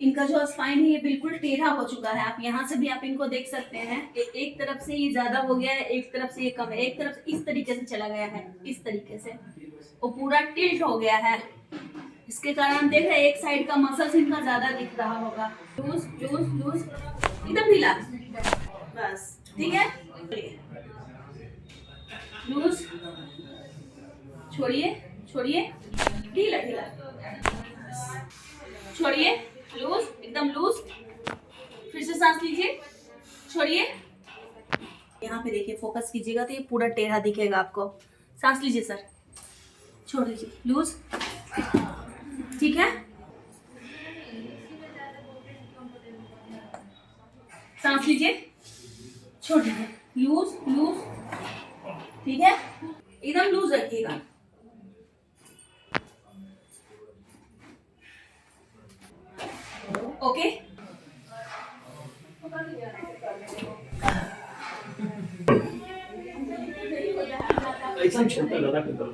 इनका जो स्पाइन है ये बिल्कुल टेढ़ा हो चुका है। आप यहाँ से भी आप इनको देख सकते हैं। एक तरफ से ये ज्यादा हो गया है, एक तरफ से ये कम है, एक तरफ से इस तरीके से चला गया है, इस तरीके से वो पूरा टिल्ट हो गया है। इसके कारण हम देख रहे हैं एक साइड का मसल्स इनका ज्यादा दिख रहा होगा। लूज लूज लूज, एकदम ढीला, बस ठीक है। लूज, छोड़िए छोड़िए, ढीला ढीला, छोड़िए, लूज, एकदम लूज। फिर से सांस लीजिए, छोड़िए। यहाँ पे देखिए, फोकस कीजिएगा तो ये पूरा टेढ़ा दिखेगा आपको। सांस लीजिए सर, छोड़ दीजिए, लूज, ठीक है। सांस लीजिए, छोड़ दीजिए, लूज लूज, ठीक है, एकदम लूज रखिएगा। ओके, एकदम छोटा लगा के करो।